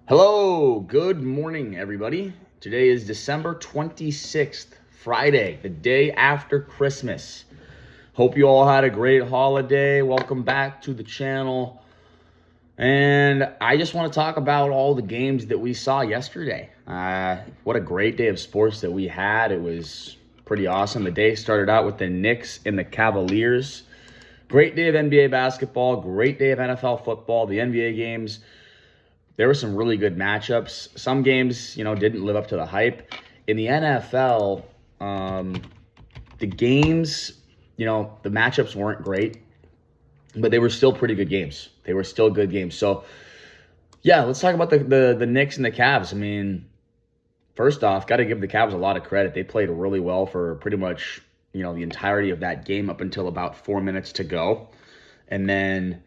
Hello, good morning, everybody. Today is December 26th, Friday, the day after Christmas. Hope you all had a great holiday. Welcome back to the channel. And I just want to talk about all the games that we saw yesterday. What a great day of sports that we had. It was pretty awesome. The day started out with the Knicks and the Cavaliers. Great day of NBA basketball, great day of NFL football, the NBA games. There were some really good matchups. Some games, didn't live up to the hype. In the NFL, the games, the matchups weren't great, but they were still pretty good games. They were still good games. So, yeah, let's talk about the Knicks and the Cavs. I mean, first off, got to give the Cavs a lot of credit. They played really well for pretty much, the entirety of that game up until about 4 minutes to go. And then,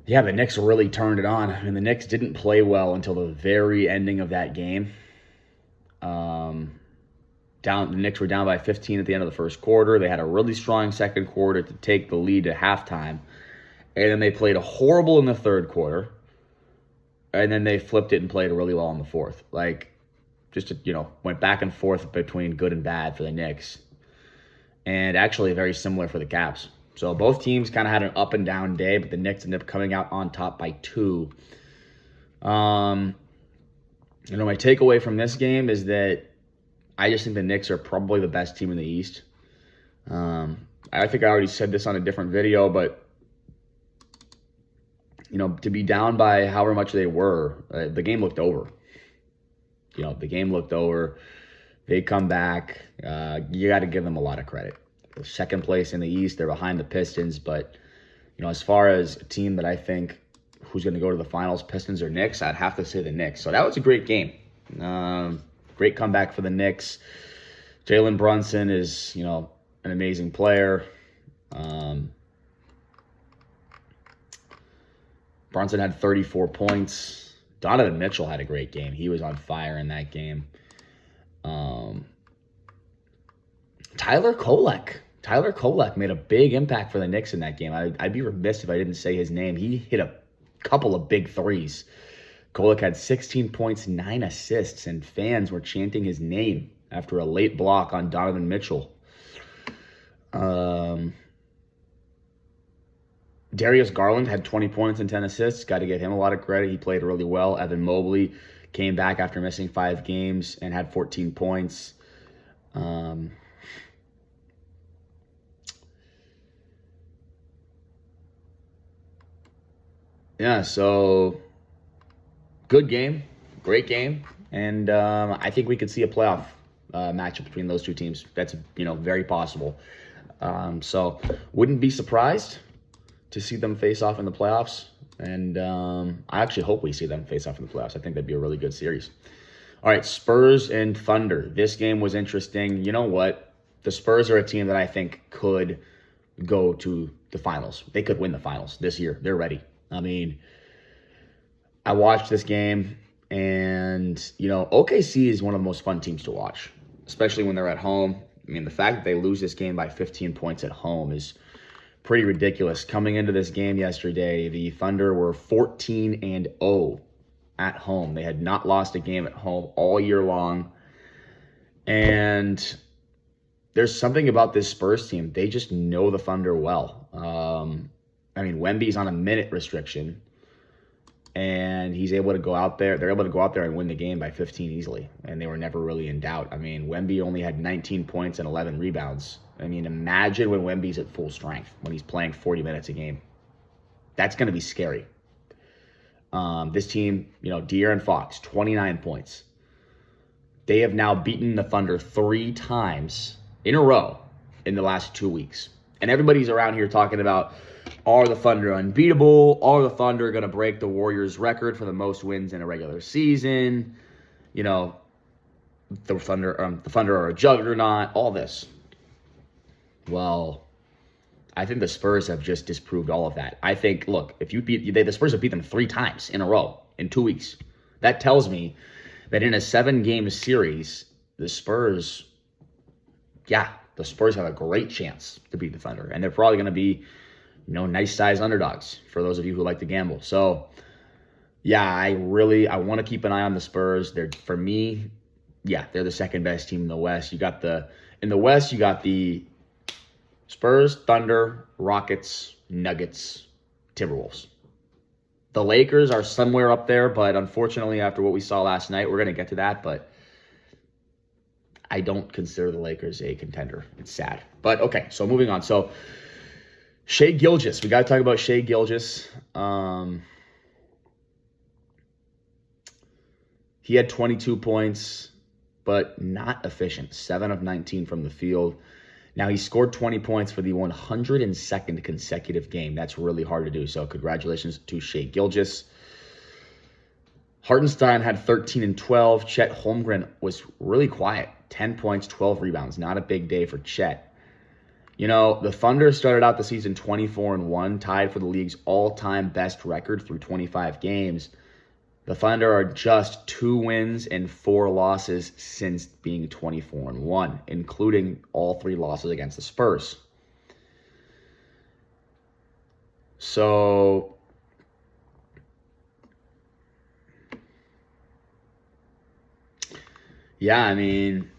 yeah, the Knicks really turned it on. I mean, the Knicks didn't play well until the very ending of that game. The Knicks were down by 15 at the end of the first quarter. They had a really strong second quarter to take the lead to halftime. And then they played horrible in the third quarter. And then they flipped it and played really well in the fourth. Went back and forth between good and bad for the Knicks. And actually very similar for the Cavs. So both teams kind of had an up and down day, but the Knicks ended up coming out on top by 2. My takeaway from this game is that I just think the Knicks are probably the best team in the East. I think I already said this on a different video, but to be down by however much they were, the game looked over. The game looked over. They come back. You got to give them a lot of credit. They're second place in the East. They're behind the Pistons, but as far as a team that I think who's going to go to the finals, Pistons or Knicks, I'd have to say the Knicks. So that was a great game. Great comeback for the Knicks. Jalen Brunson is, an amazing player. Brunson had 34 points. Donovan Mitchell had a great game. He was on fire in that game. Tyler Kolek made a big impact for the Knicks in that game. I'd be remiss if I didn't say his name. He hit a couple of big threes. Kolek had 16 points, 9 assists, and fans were chanting his name after a late block on Donovan Mitchell. Darius Garland had 20 points and 10 assists. Got to give him a lot of credit. He played really well. Evan Mobley came back after missing 5 games and had 14 points. Yeah, so good game, great game, and I think we could see a playoff matchup between those two teams. That's very possible. So wouldn't be surprised to see them face off in the playoffs, and I actually hope we see them face off in the playoffs. I think that'd be a really good series. All right, Spurs and Thunder. This game was interesting. You know what? The Spurs are a team that I think could go to the finals. They could win the finals this year. They're ready. I mean, I watched this game, and, OKC is one of the most fun teams to watch, especially when they're at home. I mean, the fact that they lose this game by 15 points at home is pretty ridiculous. Coming into this game yesterday, the Thunder were 14-0 at home. They had not lost a game at home all year long. And there's something about this Spurs team. They just know the Thunder well. Wemby's on a minute restriction, and he's able to go out there. They're able to go out there and win the game by 15 easily, and they were never really in doubt. Wemby only had 19 points and 11 rebounds. Imagine when Wemby's at full strength, when he's playing 40 minutes a game. That's going to be scary. This team, De'Aaron Fox, 29 points. They have now beaten the Thunder 3 times in a row in the last 2 weeks. And everybody's around here talking about, are the Thunder unbeatable? Are the Thunder going to break the Warriors' record for the most wins in a regular season? The Thunder are a juggernaut, all this. Well, I think the Spurs have just disproved all of that. I think, look, if the Spurs have beat them 3 times in a row in 2 weeks. That tells me that in a 7-game series, the Spurs have a great chance to beat the Thunder. And they're probably going to be, nice size underdogs for those of you who like to gamble. So Yeah, I want to keep an eye on the Spurs. They're, for me, yeah, they're the second best team in the West. In the West, you got the Spurs, Thunder, Rockets, Nuggets, Timberwolves. The Lakers are somewhere up there, but unfortunately, after what we saw last night, we're going to get to that, but I don't consider the Lakers a contender. It's sad. But okay, so moving on. So Shai Gilgeous. We got to talk about Shai Gilgeous. He had 22 points, but not efficient. 7 of 19 from the field. Now, he scored 20 points for the 102nd consecutive game. That's really hard to do, so congratulations to Shai Gilgeous. Hartenstein had 13 and 12. Chet Holmgren was really quiet. 10 points, 12 rebounds. Not a big day for Chet. You know, the Thunder started out the season 24 and 1, tied for the league's all-time best record through 25 games. The Thunder are just 2 wins and 4 losses since being 24 and 1, including all 3 losses against the Spurs. So yeah, I mean,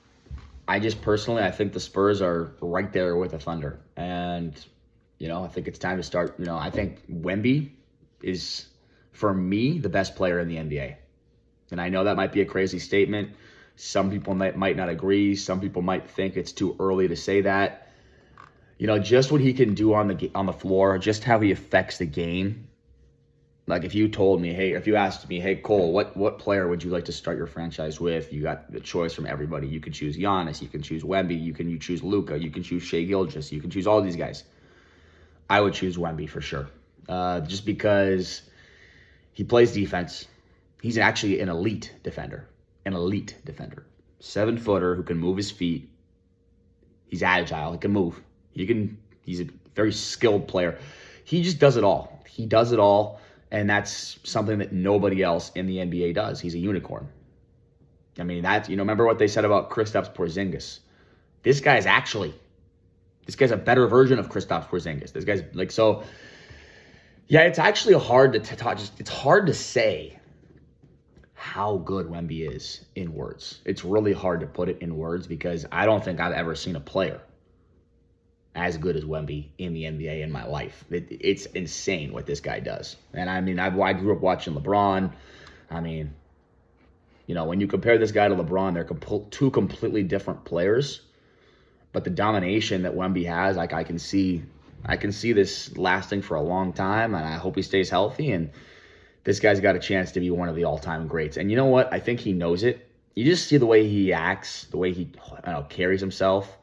I think the Spurs are right there with the Thunder. And, I think it's time to start. I think Wemby is, for me, the best player in the NBA. And I know that might be a crazy statement. Some people might not agree. Some people might think it's too early to say that. Just what he can do on the floor, just how he affects the game. Like if you asked me, hey, Cole, what player would you like to start your franchise with? You got the choice from everybody. You could choose Giannis. You can choose Wemby. You choose Luka. You can choose Shai Gilgeous. You can choose all these guys. I would choose Wemby for sure. Just because he plays defense. He's actually an elite defender. 7-footer who can move his feet. He's agile. He can move. He's a very skilled player. He just does it all. He does it all. And that's something that nobody else in the NBA does. He's a unicorn. I mean, remember what they said about Kristaps Porzingis. This guy's a better version of Kristaps Porzingis. This guy's yeah, it's actually hard to talk. It's hard to say how good Wemby is in words. It's really hard to put it in words because I don't think I've ever seen a player as good as Wemby in the NBA in my life. It's insane what this guy does. And I mean, I grew up watching LeBron. I mean, when you compare this guy to LeBron, they're two completely different players. But the domination that Wemby has, I can see this lasting for a long time, and I hope he stays healthy. And this guy's got a chance to be one of the all-time greats. And you know what? I think he knows it. You just see the way he acts, the way he carries himself.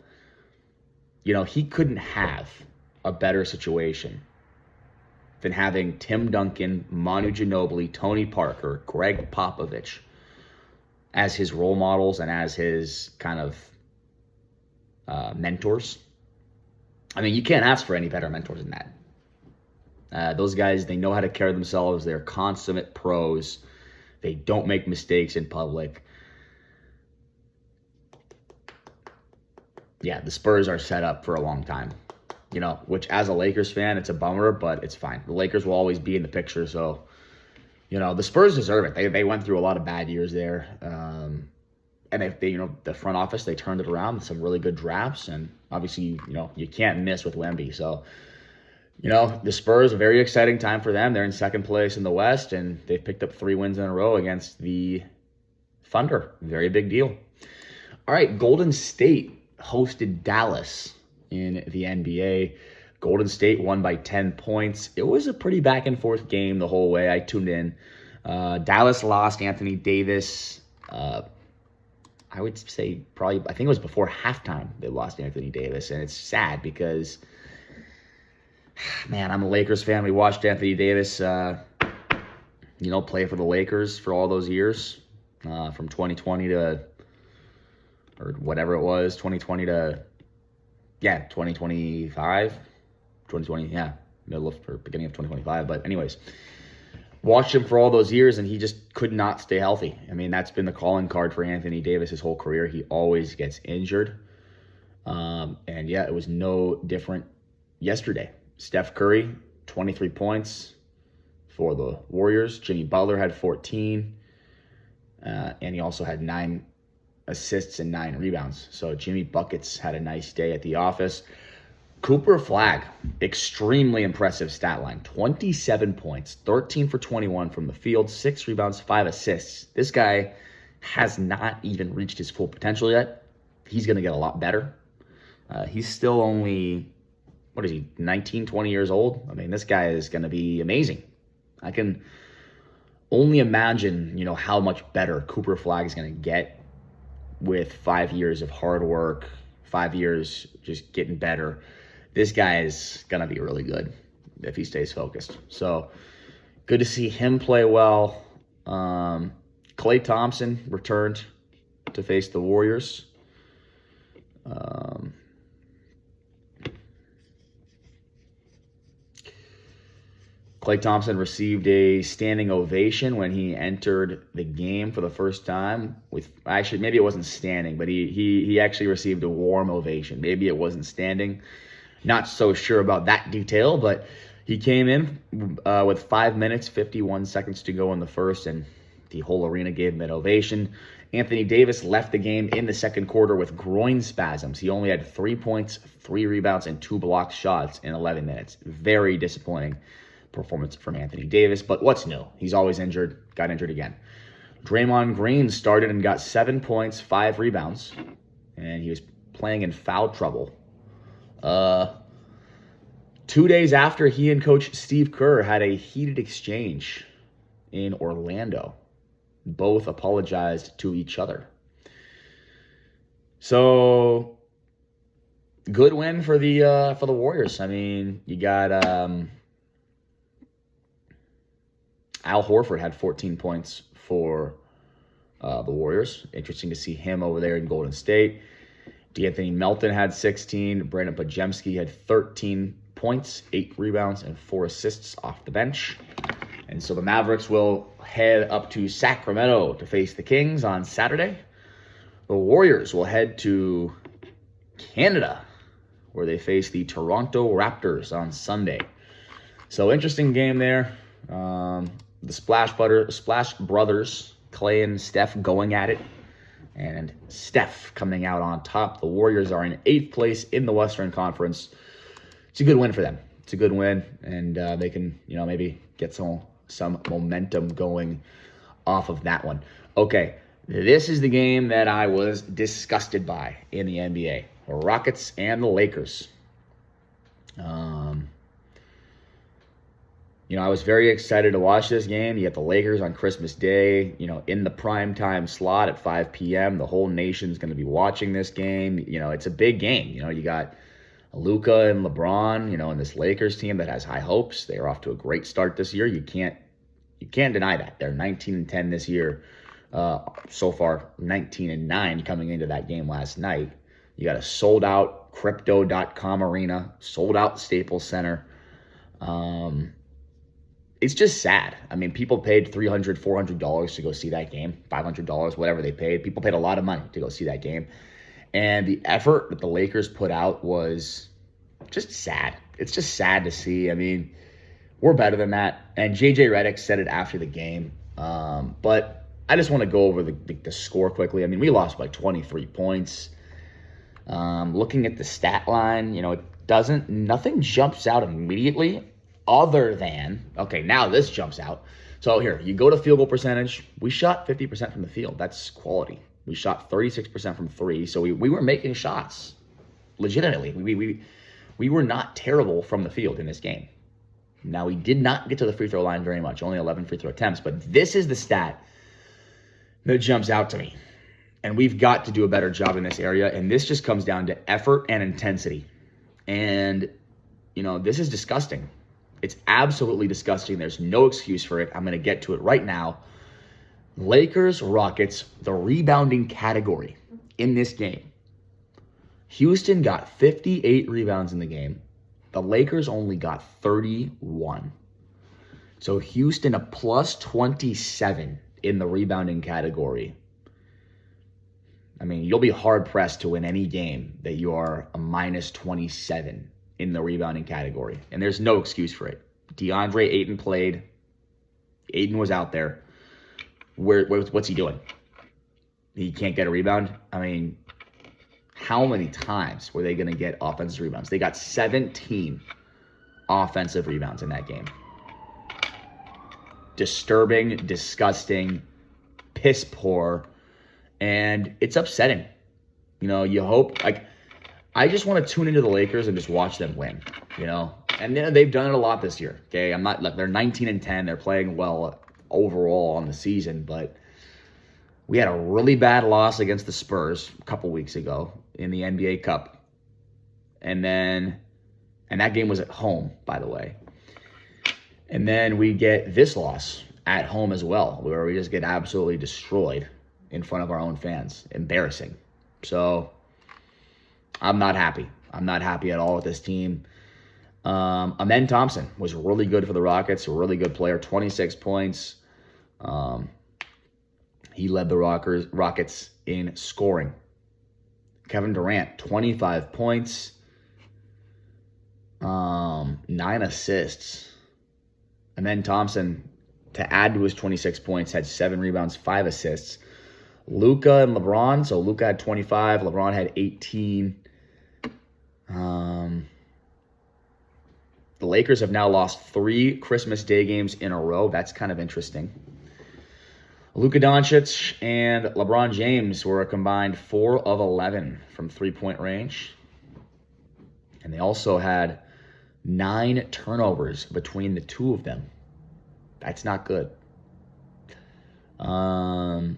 He couldn't have a better situation than having Tim Duncan, Manu Ginobili, Tony Parker, Greg Popovich as his role models and as his kind of mentors. I mean, you can't ask for any better mentors than that. Those guys, they know how to carry themselves. They're consummate pros. They don't make mistakes in public. Yeah, the Spurs are set up for a long time, which as a Lakers fan, it's a bummer, but it's fine. The Lakers will always be in the picture, so, the Spurs deserve it. They went through a lot of bad years there, and the front office, they turned it around with some really good drafts, and obviously, you can't miss with Wemby, so, the Spurs, a very exciting time for them. They're in second place in the West, and they've picked up 3 wins in a row against the Thunder. Very big deal. All right, Golden State hosted Dallas in the NBA. Golden State won by 10 points. It was a pretty back and forth game the whole way. I tuned in. Dallas lost Anthony Davis. I would say I think it was before halftime they lost Anthony Davis. And it's sad because, man, I'm a Lakers fan. We watched Anthony Davis, play for the Lakers for all those years, from 2020 to, or whatever it was, 2020 to, 2025, 2020, middle of, or beginning of 2025. But anyways, watched him for all those years, and he just could not stay healthy. I mean, that's been the calling card for Anthony Davis his whole career. He always gets injured. It was no different yesterday. Steph Curry, 23 points, for the Warriors. Jimmy Butler had 14, and he also had 9 assists and 9 rebounds. So Jimmy Buckets had a nice day at the office. Cooper Flagg, extremely impressive stat line. 27 points, 13 for 21 from the field, 6 rebounds, 5 assists. This guy has not even reached his full potential yet. He's going to get a lot better. He's still only, 19, 20 years old? I mean, this guy is going to be amazing. I can only imagine, how much better Cooper Flagg is going to get with 5 years of hard work, 5 years just getting better. This guy is going to be really good if he stays focused. So good to see him play well. Klay Thompson returned to face the Warriors. Klay Thompson received a standing ovation when he entered the game for the first time. Maybe it wasn't standing, but he actually received a warm ovation. Maybe it wasn't standing. Not so sure about that detail, but he came in with 5 minutes, 51 seconds to go in the first, and the whole arena gave him an ovation. Anthony Davis left the game in the second quarter with groin spasms. He only had 3 points, 3 rebounds, and 2 blocked shots in 11 minutes. Very disappointing performance from Anthony Davis, but what's new? He's always injured, got injured again. Draymond Green started and got 7 points, 5 rebounds, and he was playing in foul trouble. 2 days after he and Coach Steve Kerr had a heated exchange in Orlando. Both apologized to each other. So, good win for the Warriors. I mean, you got Al Horford had 14 points for the Warriors. Interesting to see him over there in Golden State. D'Anthony Melton had 16. Brandon Podziemski had 13 points, 8 rebounds, and 4 assists off the bench. And so the Mavericks will head up to Sacramento to face the Kings on Saturday. The Warriors will head to Canada, where they face the Toronto Raptors on Sunday. So interesting game there. The Splash Brothers, Klay and Steph, going at it. And Steph coming out on top. The Warriors are in 8th place in the Western Conference. It's a good win for them. It's a good win, and they can, maybe get some momentum going off of that one. Okay, this is the game that I was disgusted by in the NBA. The Rockets and the Lakers. I was very excited to watch this game. You get the Lakers on Christmas Day, in the primetime slot at 5 p.m. The whole nation's going to be watching this game. It's a big game. You got Luka and LeBron, and this Lakers team that has high hopes. They are off to a great start this year. You can't deny that. They're 19-10 this year. So far, 19-9 coming into that game last night. You got a sold-out Crypto.com arena, sold-out Staples Center. It's just sad. I mean, people paid $300, $400 to go see that game, $500, whatever they paid. People paid a lot of money to go see that game. And the effort that the Lakers put out was just sad. It's just sad to see. I mean, we're better than that. And J.J. Redick said it after the game. But I just want to go over the score quickly. I mean, we lost by 23 points. Looking at the stat line, nothing jumps out immediately other than, okay, now this jumps out. So here, you go to field goal percentage. We shot 50% from the field. That's quality. We shot 36% from 3, so we were making shots legitimately. We were not terrible from the field in this game. Now, we did not get to the free throw line very much, only 11 free throw attempts, but this is the stat that jumps out to me. And we've got to do a better job in this area, and this just comes down to effort and intensity. And, this is disgusting. It's absolutely disgusting. There's no excuse for it. I'm going to get to it right now. Lakers, Rockets, the rebounding category in this game. Houston got 58 rebounds in the game. The Lakers only got 31. So Houston a plus 27 in the rebounding category. I mean, you'll be hard-pressed to win any game that you are a minus 27 in the rebounding category. And there's no excuse for it. DeAndre Ayton played. Aiden was out there. What's he doing? He can't get a rebound. I mean, how many times were they going to get offensive rebounds? They got 17 offensive rebounds in that game. Disturbing, disgusting, piss poor, and it's upsetting. You know, you hope, like, I just want to tune into the Lakers and just watch them win, you know? And they've done it a lot this year, okay? I'm not, like, they're 19-10. They're playing well overall on the season, but we had a really bad loss against the Spurs a couple weeks ago in the NBA Cup. And that game was at home, by the way. And then we get this loss at home as well, where we just get absolutely destroyed in front of our own fans. Embarrassing. So I'm not happy. I'm not happy at all with this team. Amen Thompson was really good for the Rockets, a really good player, 26 points. He led the Rockets in scoring. Kevin Durant, 25 points, 9 assists. Amen Thompson, to add to his 26 points, had 7 rebounds, 5 assists. Luka and LeBron, so Luka had 25, LeBron had 18. The Lakers have now lost 3 Christmas Day games in a row. That's kind of interesting. Luka Doncic and LeBron James were a combined 4 of 11 from three-point range. And they also had 9 turnovers between the two of them. That's not good. Alperen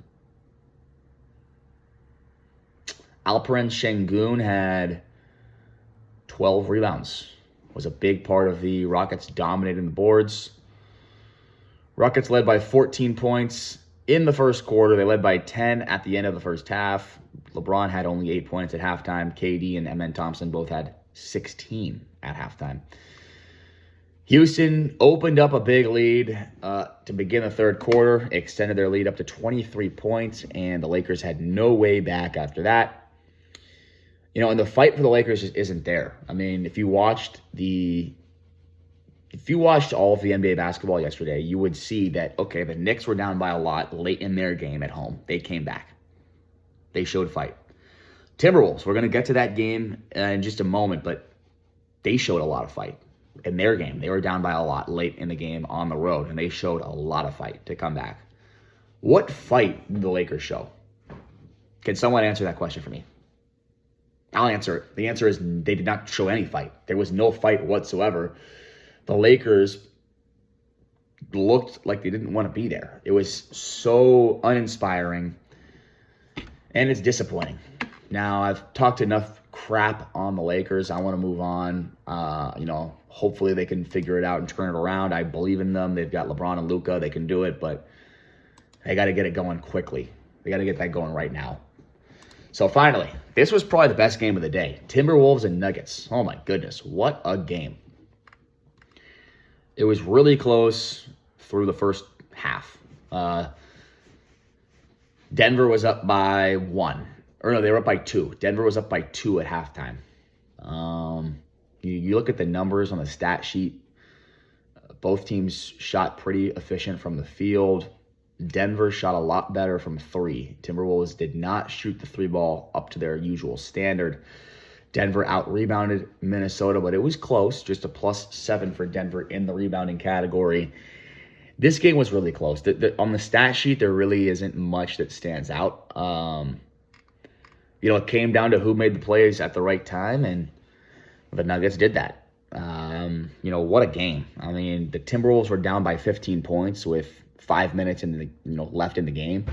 Şengün had 12 rebounds. Was a big part of the Rockets dominating the boards. Rockets led by 14 points in the first quarter. They led by 10 at the end of the first half. LeBron had only 8 points at halftime. KD and Amen Thompson both had 16 at halftime. Houston opened up a big lead to begin the third quarter, extended their lead up to 23 points, and the Lakers had no way back after that. You know, and the fight for the Lakers just isn't there. I mean, if you watched all of the NBA basketball yesterday, you would see that, okay, the Knicks were down by a lot late in their game at home. They came back. They showed fight. Timberwolves, we're going to get to that game in just a moment, but they showed a lot of fight in their game. They were down by a lot late in the game on the road, and they showed a lot of fight to come back. What fight did the Lakers show? Can someone answer that question for me? I'll answer it. The answer is they did not show any fight. There was no fight whatsoever. The Lakers looked like they didn't want to be there. It was so uninspiring, and it's disappointing. Now, I've talked enough crap on the Lakers. I want to move on. Hopefully they can figure it out and turn it around. I believe in them. They've got LeBron and Luka. They can do it, but they got to get it going quickly. They got to get that going right now. So finally, this was probably the best game of the day. Timberwolves and Nuggets. Oh my goodness, what a game. It was really close through the first half. Denver was up by 1. Or no, they were up by 2. Denver was up by 2 at halftime. You look at the numbers on the stat sheet. Both teams shot pretty efficient from the field. Denver shot a lot better from 3. Timberwolves did not shoot the 3 ball up to their usual standard. Denver out-rebounded Minnesota, but it was close, just a +7 for Denver in the rebounding category. This game was really close. On the stat sheet, there really isn't much that stands out. It came down to who made the plays at the right time, and the Nuggets did that. What a game. I mean, the Timberwolves were down by 15 points with 5 minutes left in the game.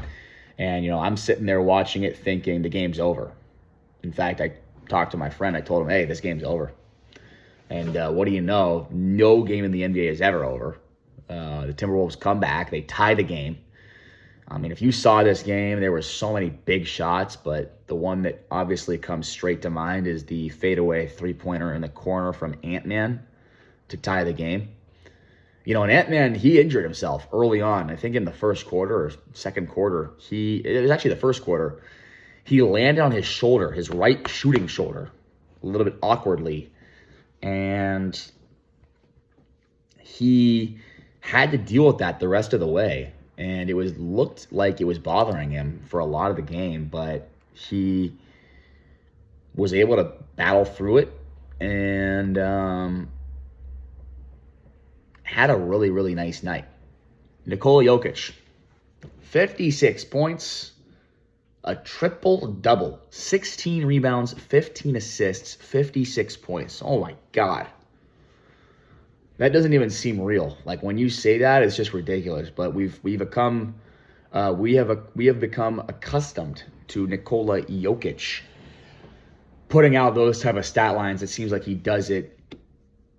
And, I'm sitting there watching it thinking the game's over. In fact, I talked to my friend. I told him, hey, this game's over. And what do you know? No game in the NBA is ever over. The Timberwolves come back. They tie the game. I mean, if you saw this game, there were so many big shots, but the one that obviously comes straight to mind is the fadeaway three-pointer in the corner from Ant-Man to tie the game. And Ant-Man, he injured himself early on. I think in the first quarter or second quarter, it was actually the first quarter, he landed on his shoulder, his right shooting shoulder, a little bit awkwardly. And he had to deal with that the rest of the way. And it was looked like it was bothering him for a lot of the game, but he was able to battle through it and had a really, really nice night. Nikola Jokic, 56 points, a triple-double, 16 rebounds, 15 assists, 56 points. Oh, my God. That doesn't even seem real. Like, when you say that, it's just ridiculous. But we have become accustomed to Nikola Jokic putting out those type of stat lines. It seems like he does it,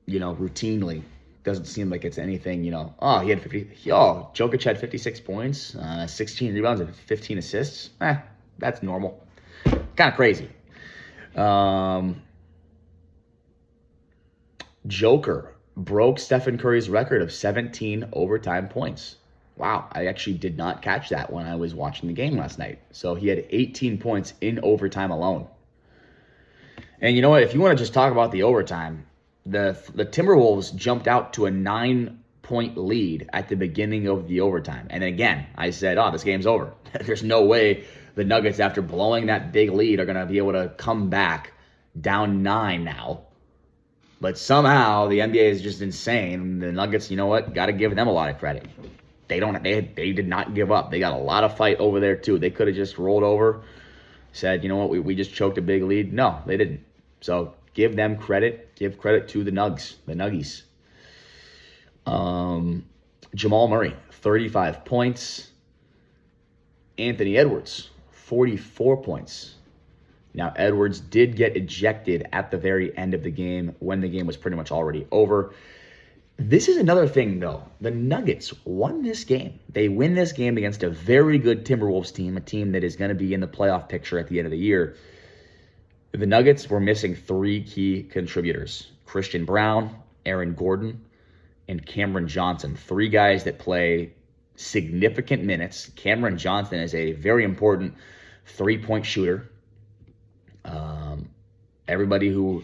routinely. Doesn't seem like it's anything, Jokic had 56 points, 16 rebounds, and 15 assists. That's normal. Kind of crazy. Joker broke Stephen Curry's record of 17 overtime points. Wow, I actually did not catch that when I was watching the game last night. So he had 18 points in overtime alone. And you know what? If you want to just talk about the overtime, the Timberwolves jumped out to a 9-point lead at the beginning of the overtime. And again, I said, this game's over. There's no way the Nuggets, after blowing that big lead, are going to be able to come back down 9 now. But somehow the NBA is just insane. The Nuggets, you know what? Got to give them a lot of credit. They did not give up. They got a lot of fight over there too. They could have just rolled over, said, you know what, we just choked a big lead. No, they didn't. So give them credit. Give credit to the Nuggies. Jamal Murray, 35 points. Anthony Edwards, 44 points. Now, Edwards did get ejected at the very end of the game when the game was pretty much already over. This is another thing, though. The Nuggets won this game. They win this game against a very good Timberwolves team, a team that is going to be in the playoff picture at the end of the year. The Nuggets were missing 3 key contributors: Christian Brown, Aaron Gordon, and Cameron Johnson. 3 guys that play significant minutes. Cameron Johnson is a very important 3-point shooter. Everybody who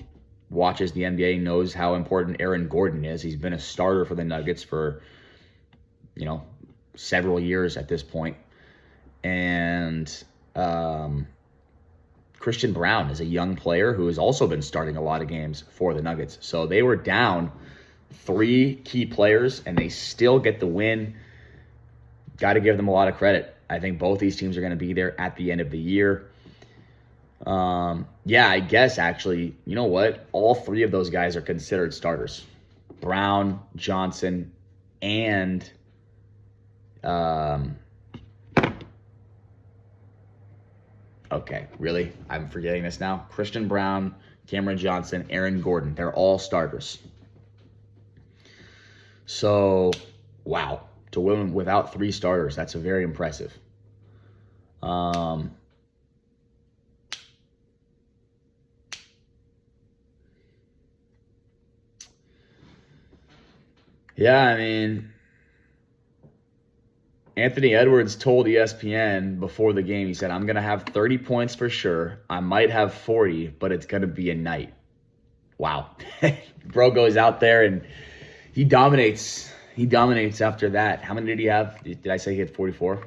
watches the NBA knows how important Aaron Gordon is. He's been a starter for the Nuggets for, several years at this point. And Christian Brown is a young player who has also been starting a lot of games for the Nuggets. So they were down 3 key players, and they still get the win. Got to give them a lot of credit. I think both these teams are going to be there at the end of the year. I guess actually, you know what? All 3 of those guys are considered starters. Brown, Johnson, and okay, really? I'm forgetting this now. Christian Brown, Cameron Johnson, Aaron Gordon. They're all starters. So, wow. To win without 3 starters, that's very impressive. Yeah, I mean, Anthony Edwards told ESPN before the game, he said, I'm going to have 30 points for sure. I might have 40, but it's going to be a night. Wow. Bro goes out there and he dominates. He dominates after that. How many did he have? Did I say he had 44?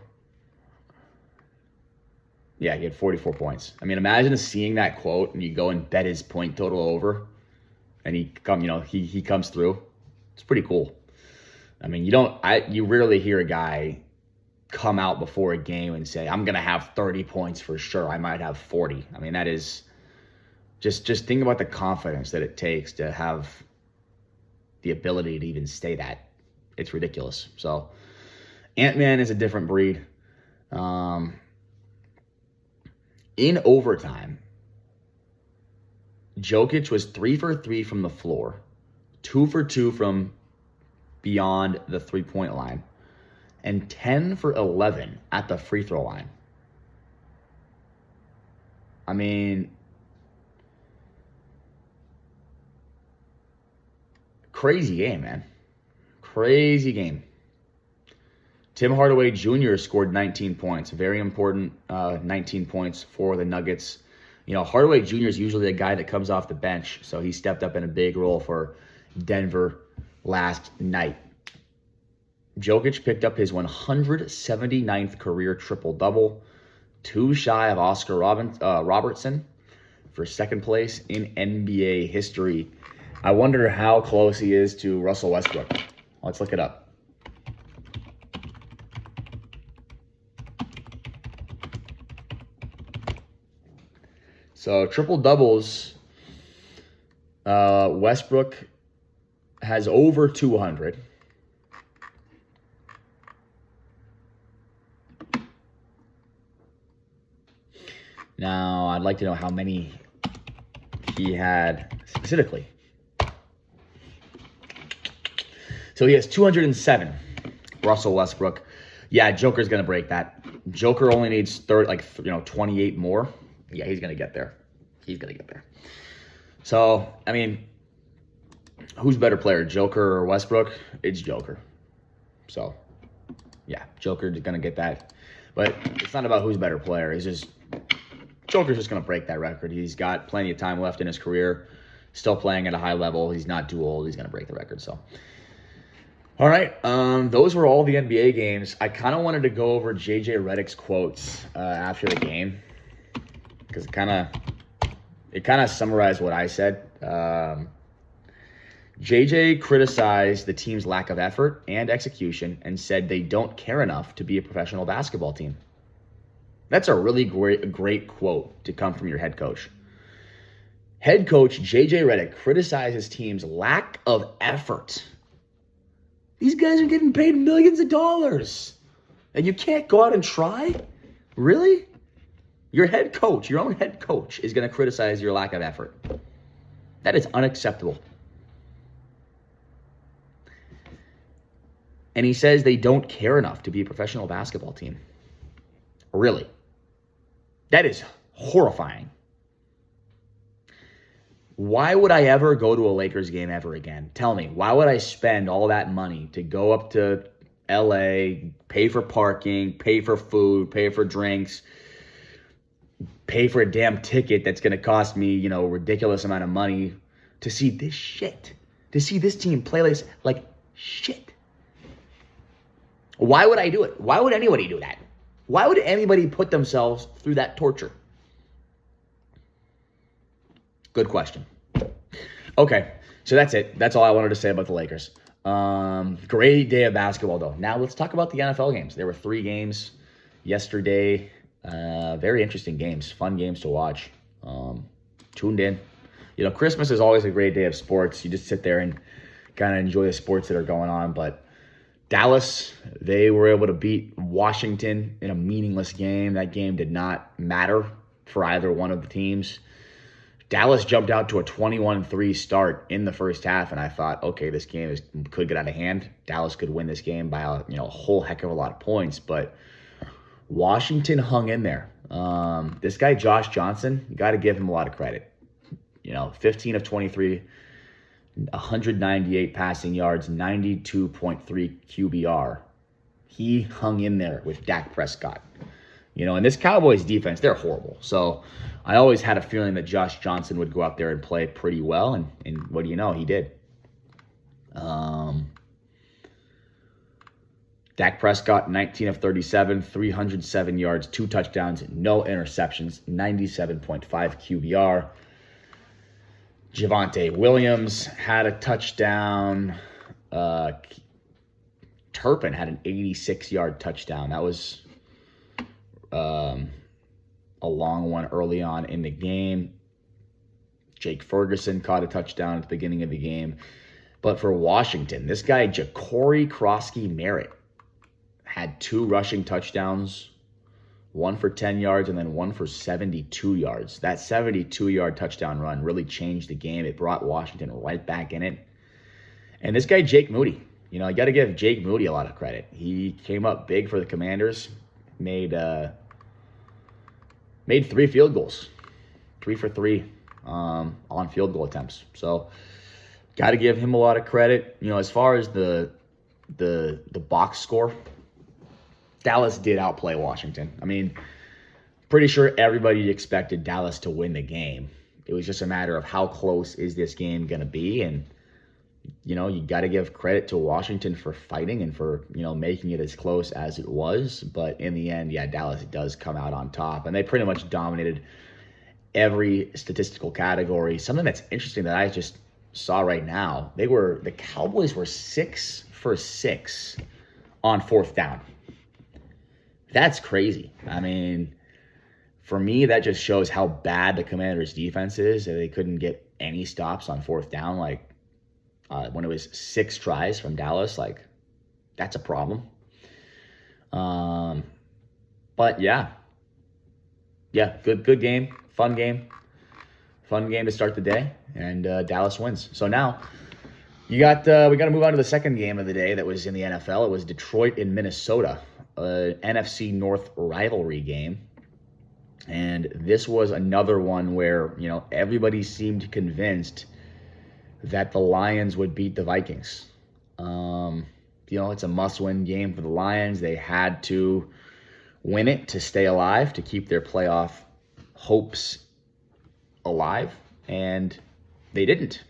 Yeah, he had 44 points. I mean, imagine seeing that quote and you go and bet his point total over and he comes through. It's pretty cool. I mean, you rarely hear a guy come out before a game and say, I'm going to have 30 points for sure. I might have 40. I mean, that is just think about the confidence that it takes to have the ability to even say that. It's ridiculous. So Ant-Man is a different breed. In overtime, Jokic was 3 for 3 from the floor, 2 for 2 from beyond the 3-point line, and 10 for 11 at the free throw line. I mean, crazy game, man. Crazy game. Tim Hardaway Jr. scored 19 points. Very important 19 points for the Nuggets. Hardaway Jr. is usually the guy that comes off the bench, so he stepped up in a big role for Denver last night. Jokic picked up his 179th career triple-double, too shy of Oscar Robertson for second place in NBA history. I wonder how close he is to Russell Westbrook. Let's look it up. So triple-doubles, Westbrook has over 200. Now, I'd like to know how many he had specifically. So he has 207, Russell Westbrook. Yeah, Joker's going to break that. Joker only needs 28 more. Yeah, he's going to get there. He's going to get there. So, I mean, who's better player, Joker or Westbrook? It's Joker. So, yeah, Joker's going to get that. But it's not about who's better player. It's just Joker's just going to break that record. He's got plenty of time left in his career, still playing at a high level. He's not too old. He's going to break the record. So, all right, those were all the NBA games. I kind of wanted to go over J.J. Redick's quotes after the game because it kind of summarized what I said. J.J. criticized the team's lack of effort and execution and said they don't care enough to be a professional basketball team. That's a really great quote to come from your head coach. Head coach J.J. Redick criticized his team's lack of effort. These guys are getting paid millions of dollars, and you can't go out and try? Really? Your head coach, your own head coach, is going to criticize your lack of effort. That is unacceptable. And he says they don't care enough to be a professional basketball team. Really? That is horrifying. Why would I ever go to a Lakers game ever again? Tell me, why would I spend all that money to go up to LA, pay for parking, pay for food, pay for drinks, pay for a damn ticket that's going to cost me, a ridiculous amount of money to see this shit, to see this team play like shit? Why would I do it? Why would anybody do that? Why would anybody put themselves through that torture? Good question. Okay, so that's it. That's all I wanted to say about the Lakers. Great day of basketball, though. Now let's talk about the NFL games. There were 3 games yesterday. Very interesting games. Fun games to watch. Tuned in. Christmas is always a great day of sports. You just sit there and kind of enjoy the sports that are going on. But Dallas, they were able to beat Washington in a meaningless game. That game did not matter for either one of the teams. Dallas jumped out to a 21-3 start in the first half, and I thought, okay, this game could get out of hand. Dallas could win this game by a whole heck of a lot of points, but Washington hung in there. This guy, Josh Johnson, you got to give him a lot of credit. 15 of 23, 198 passing yards, 92.3 QBR. He hung in there with Dak Prescott. And this Cowboys defense, they're horrible. So I always had a feeling that Josh Johnson would go out there and play pretty well, and what do you know? He did. Dak Prescott, 19 of 37, 307 yards, 2 touchdowns, no interceptions, 97.5 QBR. Javonte Williams had a touchdown. Turpin had an 86-yard touchdown. That was a long one early on in the game. Jake Ferguson caught a touchdown at the beginning of the game. But for Washington, this guy, Ja'Cory Krosky-Merritt, had 2 rushing touchdowns, 1 for 10 yards and then 1 for 72 yards. That 72-yard touchdown run really changed the game. It brought Washington right back in it. And this guy, Jake Moody, you got to give Jake Moody a lot of credit. He came up big for the Commanders, made 3 field goals, 3 for 3 on field goal attempts. So got to give him a lot of credit. As far as the box score, Dallas did outplay Washington. I mean, pretty sure everybody expected Dallas to win the game. It was just a matter of how close is this game going to be. And, you got to give credit to Washington for fighting and for, making it as close as it was. But in the end, yeah, Dallas does come out on top. And they pretty much dominated every statistical category. Something that's interesting that I just saw right now, the Cowboys were 6 for 6 on fourth down. That's crazy. I mean, for me, that just shows how bad the Commanders' defense is. They couldn't get any stops on fourth down. Like, when it was 6 tries from Dallas, like, that's a problem. But yeah, good game, fun game to start the day, and Dallas wins. So now we got to move on to the second game of the day that was in the NFL. It was Detroit and Minnesota, an NFC North rivalry game. And this was another one where, everybody seemed convinced that the Lions would beat the Vikings. It's a must-win game for the Lions. They had to win it to stay alive, to keep their playoff hopes alive, and they didn't.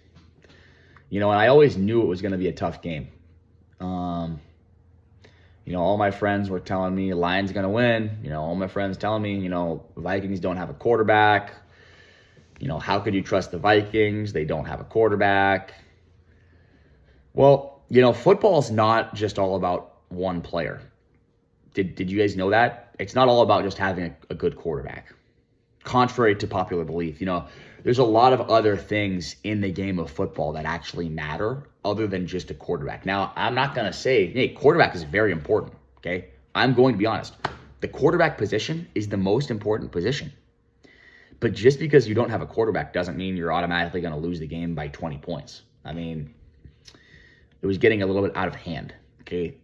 And I always knew it was going to be a tough game. All my friends were telling me Lions going to win. All my friends telling me, Vikings don't have a quarterback. How could you trust the Vikings? They don't have a quarterback. Well, football's not just all about one player. Did you guys know that? It's not all about just having a good quarterback. Contrary to popular belief, there's a lot of other things in the game of football that actually matter other than just a quarterback. Now, I'm not going to say, hey, quarterback is very important, okay? I'm going to be honest. The quarterback position is the most important position. But just because you don't have a quarterback doesn't mean you're automatically going to lose the game by 20 points. I mean, it was getting a little bit out of hand, okay?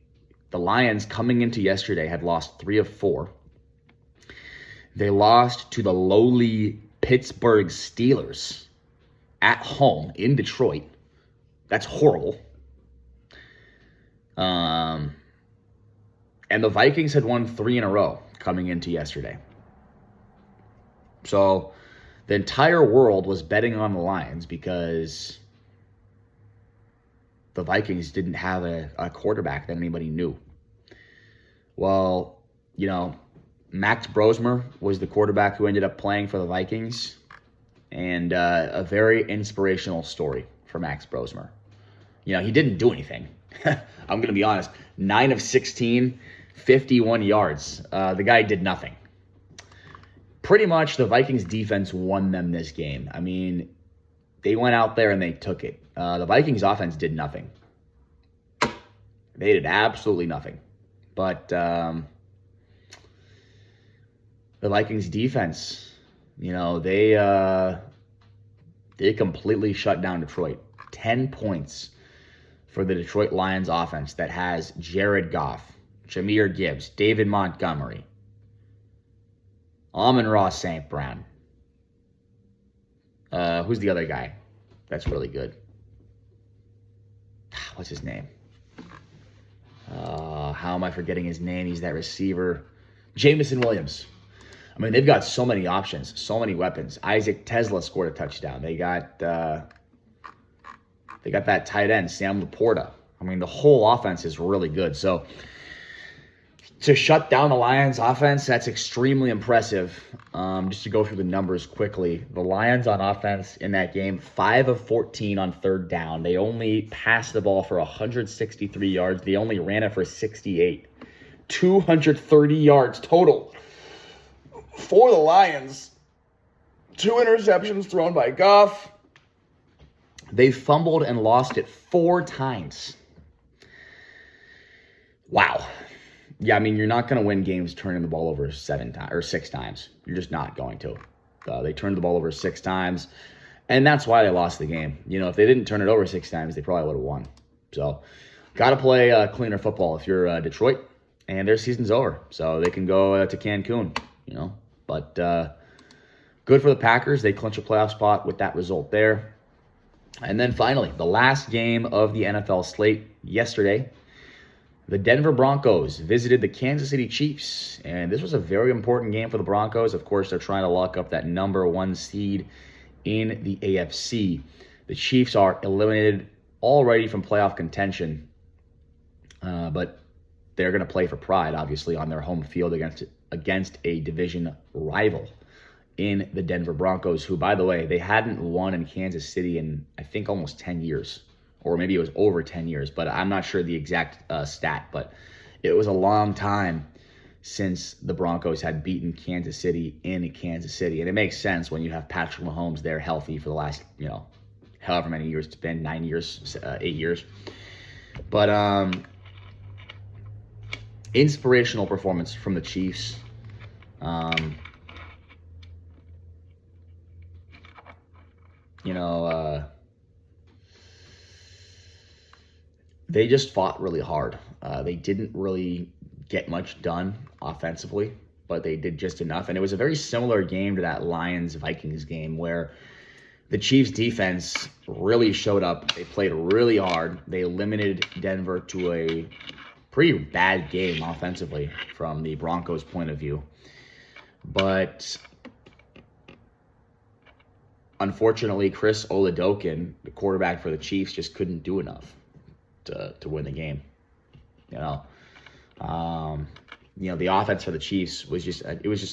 The Lions, coming into yesterday, had lost 3 of 4. They lost to the lowly Pittsburgh Steelers at home in Detroit. That's horrible. And the Vikings had won 3 in a row coming into yesterday. So the entire world was betting on the Lions because the Vikings didn't have a quarterback that anybody knew. Well, Max Brosmer was the quarterback who ended up playing for the Vikings, and a very inspirational story for Max Brosmer. He didn't do anything. I'm going to be honest. 9 of 16, 51 yards. The guy did nothing. Pretty much the Vikings defense won them this game. I mean, they went out there and they took it. The Vikings offense did nothing. They did absolutely nothing. But the Vikings defense, they completely shut down Detroit. 10 points for the Detroit Lions offense that has Jared Goff, Jahmyr Gibbs, David Montgomery, Amon-Ra St. Brown. Who's the other guy that's really good? What's his name? How am I forgetting his name? He's that receiver. Jameson Williams. I mean, they've got so many options, so many weapons. Isaac Tesla scored a touchdown. They got that tight end, Sam Laporta. I mean, the whole offense is really good. So to shut down the Lions offense, that's extremely impressive. Just to go through the numbers quickly, the Lions on offense in that game, 5 of 14 on third down. They only passed the ball for 163 yards. They only ran it for 68. 230 yards total for the Lions. 2 interceptions thrown by Goff. They fumbled and lost it 4 times. Wow. Yeah, I mean, you're not going to win games turning the ball over 6 times. You're just not going to. They turned the ball over 6 times, and that's why they lost the game. If they didn't turn it over 6 times, they probably would have won. So, got to play cleaner football if you're Detroit, and their season's over. So they can go to Cancun, But good for the Packers. They clinch a playoff spot with that result there. And then finally, the last game of the NFL slate yesterday, the Denver Broncos visited the Kansas City Chiefs, and this was a very important game for the Broncos. Of course, they're trying to lock up that number 1 seed in the AFC. The Chiefs are eliminated already from playoff contention, but they're going to play for pride, obviously, on their home field against a division rival in the Denver Broncos, who, by the way, they hadn't won in Kansas City in, I think, almost 10 years, or maybe it was over 10 years, but I'm not sure the exact stat, but it was a long time since the Broncos had beaten Kansas City in Kansas City. And it makes sense when you have Patrick Mahomes there healthy for the last, however many years it's been, 9 years, 8 years. But inspirational performance from the Chiefs. They just fought really hard. They didn't really get much done offensively, but they did just enough. And it was a very similar game to that Lions-Vikings game where the Chiefs defense really showed up. They played really hard. They limited Denver to a pretty bad game offensively from the Broncos' point of view. But unfortunately, Chris Oladokun, the quarterback for the Chiefs, just couldn't do enough to win the game. The offense for the Chiefs was just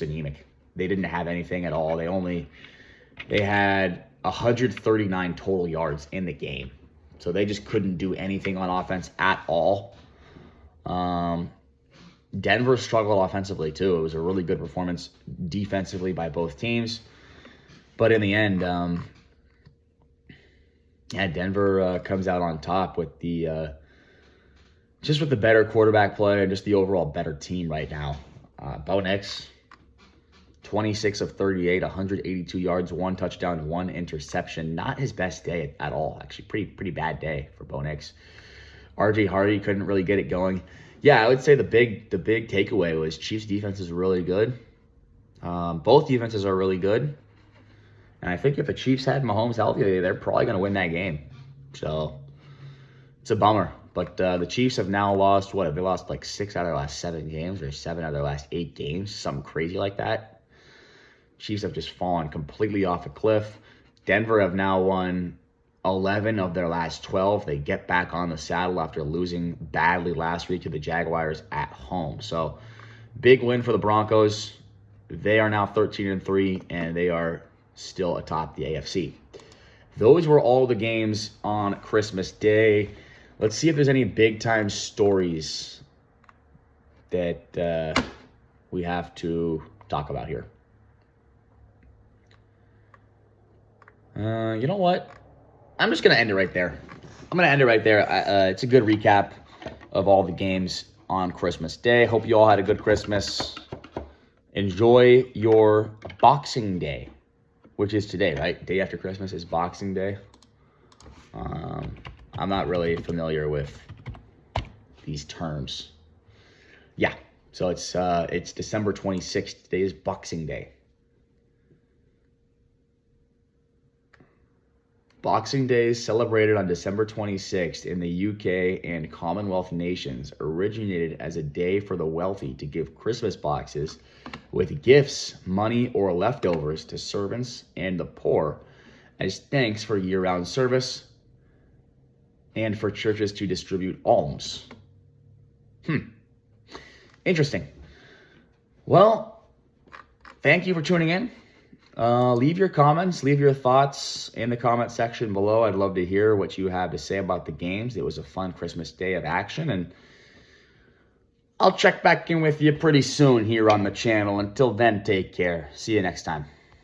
anemic. They didn't have anything at all. They had 139 total yards in the game. So they just couldn't do anything on offense at all. Denver struggled offensively too. It was a really good performance defensively by both teams. But in the end, Denver comes out on top with the better quarterback play and just the overall better team right now. Bo Nix, 26 of 38, 182 yards, 1 touchdown, 1 interception. Not his best day at all. Actually, pretty bad day for Bo Nix. RJ Hardy couldn't really get it going. Yeah, I would say the big takeaway was Chiefs defense is really good. Both defenses are really good. And I think if the Chiefs had Mahomes healthy, they're probably going to win that game. So it's a bummer. But the Chiefs have now lost, have they lost like 6 out of their last 7 games or 7 out of their last 8 games? Something crazy like that. Chiefs have just fallen completely off a cliff. Denver have now won 11 of their last 12. They get back on the saddle after losing badly last week to the Jaguars at home. So big win for the Broncos. They are now 13-3, and they are still atop the AFC. Those were all the games on Christmas Day. Let's see if there's any big-time stories that we have to talk about here. You know what? I'm just going to end it right there. It's a good recap of all the games on Christmas Day. Hope you all had a good Christmas. Enjoy your Boxing Day, which is today, right? Day after Christmas is Boxing Day. I'm not really familiar with these terms. Yeah, so it's December 26th. Today is Boxing Day. Boxing Day is celebrated on December 26th in the UK and Commonwealth nations, originated as a day for the wealthy to give Christmas boxes with gifts, money, or leftovers to servants and the poor as thanks for year-round service and for churches to distribute alms. Interesting. Well, thank you for tuning in. Leave your comments, leave your thoughts in the comment section below. I'd love to hear what you have to say about the games. It was a fun Christmas day of action, and I'll check back in with you pretty soon here on the channel. Until then, take care. See you next time.